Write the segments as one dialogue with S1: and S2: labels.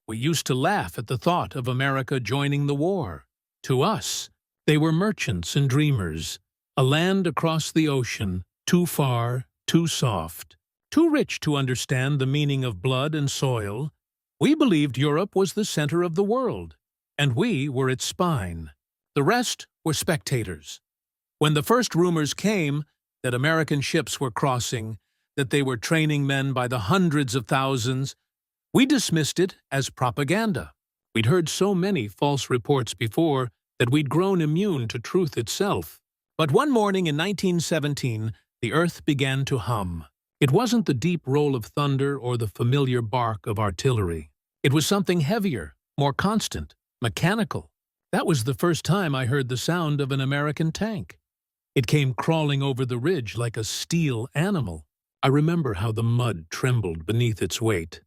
S1: We used to laugh at the thought of America joining the war. To us, they were merchants and dreamers, a land across the ocean, too far, too soft, too rich to understand the meaning of blood and soil. We believed Europe was the center of the world, and we were its spine. The rest were spectators. When the first rumors came that American ships were crossing, that they were training men by the hundreds of thousands, we dismissed it as propaganda. We'd heard so many false reports before that we'd grown immune to truth itself. But one morning in 1917, the earth began to hum. It wasn't the deep roll of thunder or the familiar bark of artillery. It was something heavier, more constant, mechanical. That was the first time I heard the sound of an American tank. It came crawling over the ridge like a steel animal. I remember how the mud trembled beneath its weight,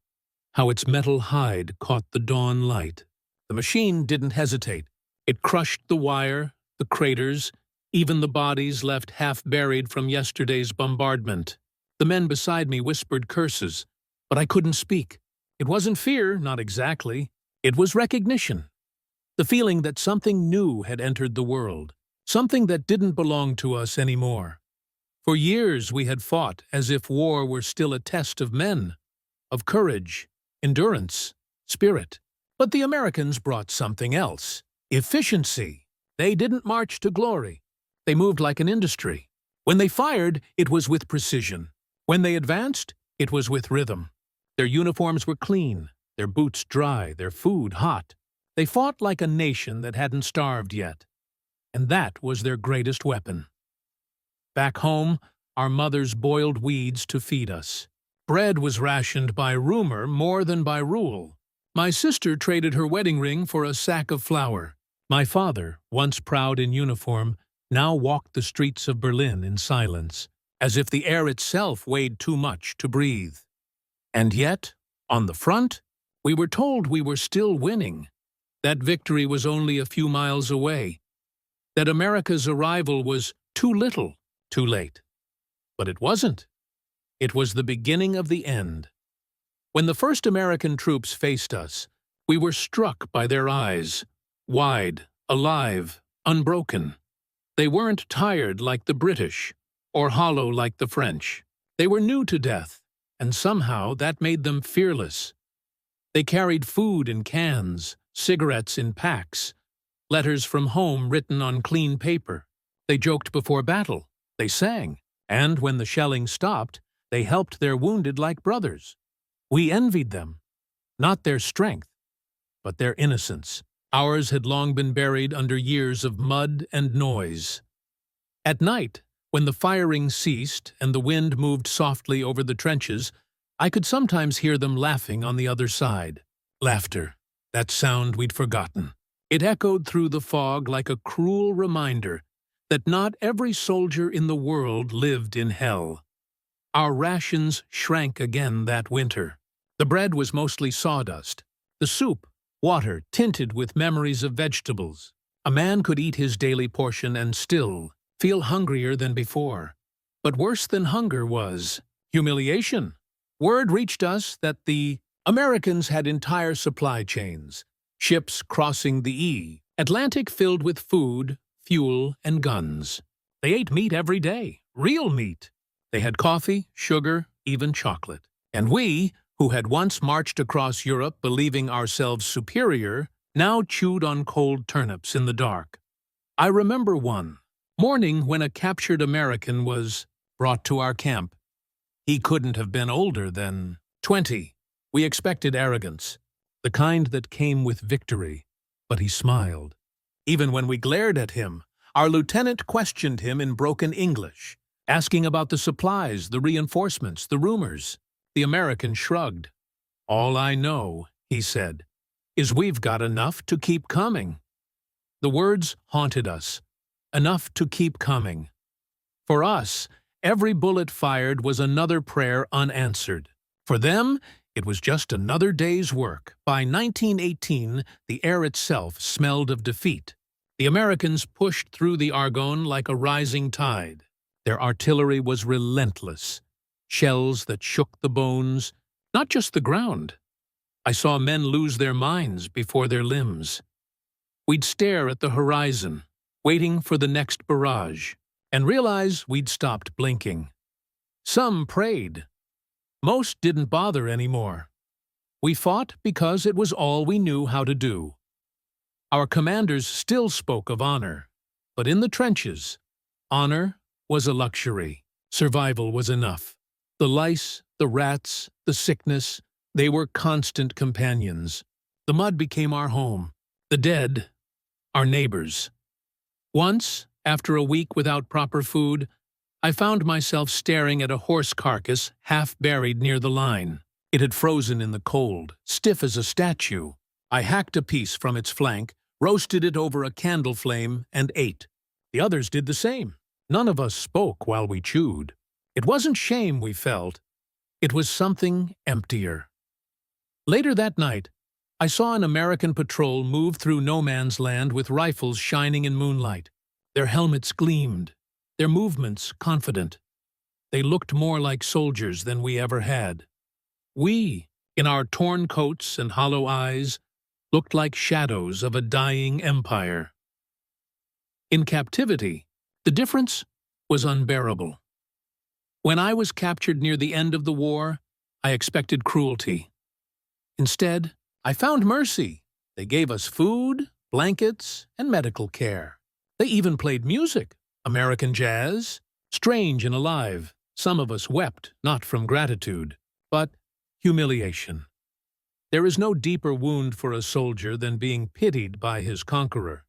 S1: how its metal hide caught the dawn light. The machine didn't hesitate. It crushed the wire, the craters, even the bodies left half buried from yesterday's bombardment. The men beside me whispered curses, but I couldn't speak. It wasn't fear, not exactly. It was recognition. The feeling that something new had entered the world, something that didn't belong to us anymore. For years we had fought as if war were still a test of men, of courage, endurance, spirit. But the Americans brought something else: efficiency. They didn't march to glory. They moved like an industry. When they fired, it was with precision. When they advanced, it was with rhythm. Their uniforms were clean, their boots dry, their food hot. They fought like a nation that hadn't starved yet. And that was their greatest weapon. Back home, our mothers boiled weeds to feed us. Bread was rationed by rumor more than by rule. My sister traded her wedding ring for a sack of flour. My father, once proud in uniform, now walked the streets of Berlin in silence, as if the air itself weighed too much to breathe. And yet, on the front, we were told we were still winning, that victory was only a few miles away, that America's arrival was too little, too late. But it wasn't. It was the beginning of the end. When the first American troops faced us, we were struck by their eyes, wide, alive, unbroken. They weren't tired like the British, or hollow like the French. They were new to death, and somehow that made them fearless. They carried food in cans, cigarettes in packs, letters from home written on clean paper. They joked before battle. They sang. And when the shelling stopped, they helped their wounded like brothers. We envied them. Not their strength, but their innocence. Ours had long been buried under years of mud and noise. At night, when the firing ceased and the wind moved softly over the trenches, I could sometimes hear them laughing on the other side. Laughter, that sound we'd forgotten. It echoed through the fog like a cruel reminder that not every soldier in the world lived in hell. Our rations shrank again that winter. The bread was mostly sawdust. The soup, water tinted with memories of vegetables. A man could eat his daily portion and still feel hungrier than before. But worse than hunger was humiliation. Word reached us that the Americans had entire supply chains, ships crossing the Atlantic filled with food, fuel, and guns. They ate meat every day, real meat. They had coffee, sugar, even chocolate. And we, who had once marched across Europe believing ourselves superior, now chewed on cold turnips in the dark. I remember one morning when a captured American was brought to our camp. He couldn't have been older than 20. We expected arrogance, the kind that came with victory, but he smiled. Even when we glared at him, our lieutenant questioned him in broken English, asking about the supplies, the reinforcements, the rumors. The American shrugged. "All I know," he said, "is we've got enough to keep coming." The words haunted us. Enough to keep coming. For us, every bullet fired was another prayer unanswered. For them, it was just another day's work. By 1918, the air itself smelled of defeat. The Americans pushed through the Argonne like a rising tide. Their artillery was relentless. Shells that shook the bones, not just the ground. I saw men lose their minds before their limbs. We'd stare at the horizon, waiting for the next barrage, and realize we'd stopped blinking. Some prayed. Most didn't bother anymore. We fought because it was all we knew how to do. Our commanders still spoke of honor, but in the trenches, honor was a luxury. Survival was enough. The lice, the rats, the sickness, they were constant companions. The mud became our home. The dead, our neighbors. Once, after a week without proper food, I found myself staring at a horse carcass half buried near the line. It had frozen in the cold, stiff as a statue. I hacked a piece from its flank, roasted it over a candle flame, and ate. The others did the same. None of us spoke while we chewed. It wasn't shame we felt. It was something emptier. Later that night, I saw an American patrol move through no man's land with rifles shining in moonlight. Their helmets gleamed, their movements confident. They looked more like soldiers than we ever had. We, in our torn coats and hollow eyes, looked like shadows of a dying empire. In captivity, the difference was unbearable. When I was captured near the end of the war, I expected cruelty. Instead, I found mercy. They gave us food, blankets, and medical care. They even played music, American jazz, strange and alive. Some of us wept, not from gratitude, but humiliation. There is no deeper wound for a soldier than being pitied by his conqueror.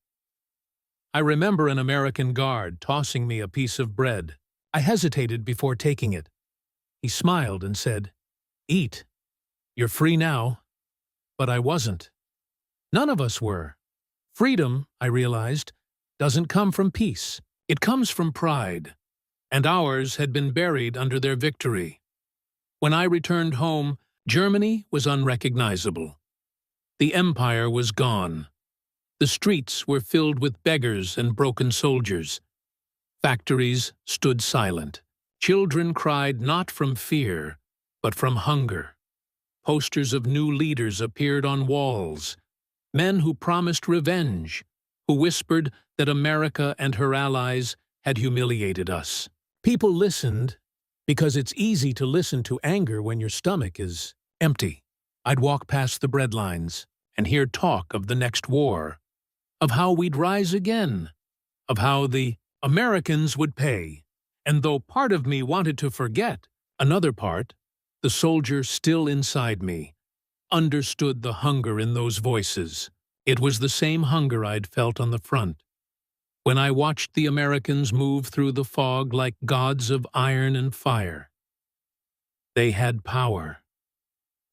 S1: I remember an American guard tossing me a piece of bread. I hesitated before taking it. He smiled and said, "Eat. You're free now." But I wasn't. None of us were. Freedom, I realized, doesn't come from peace. It comes from pride. And ours had been buried under their victory. When I returned home, Germany was unrecognizable. The empire was gone. The streets were filled with beggars and broken soldiers. Factories stood silent. Children cried not from fear, but from hunger. Posters of new leaders appeared on walls. Men who promised revenge, who whispered that America and her allies had humiliated us. People listened because it's easy to listen to anger when your stomach is empty. I'd walk past the bread lines and hear talk of the next war, of how we'd rise again, of how the Americans would pay. And though part of me wanted to forget, another part, the soldier still inside me, understood the hunger in those voices. It was the same hunger I'd felt on the front, when I watched the Americans move through the fog like gods of iron and fire. They had power.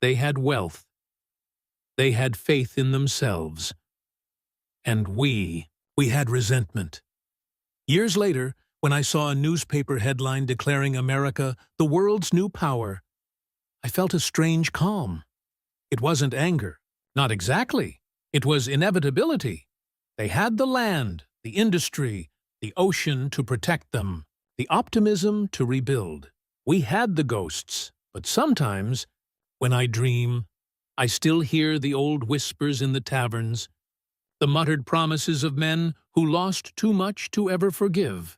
S1: They had wealth. They had faith in themselves. And we had resentment. Years later, when I saw a newspaper headline declaring America the world's new power, I felt a strange calm. It wasn't anger. Not exactly. It was inevitability. They had the land, the industry, the ocean to protect them, the optimism to rebuild. We had the ghosts, but sometimes, when I dream, I still hear the old whispers in the taverns, the muttered promises of men who lost too much to ever forgive.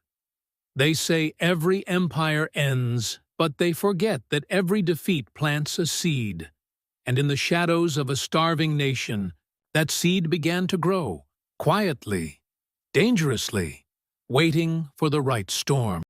S1: They say every empire ends, but they forget that every defeat plants a seed. And in the shadows of a starving nation, that seed began to grow, quietly, dangerously, waiting for the right storm.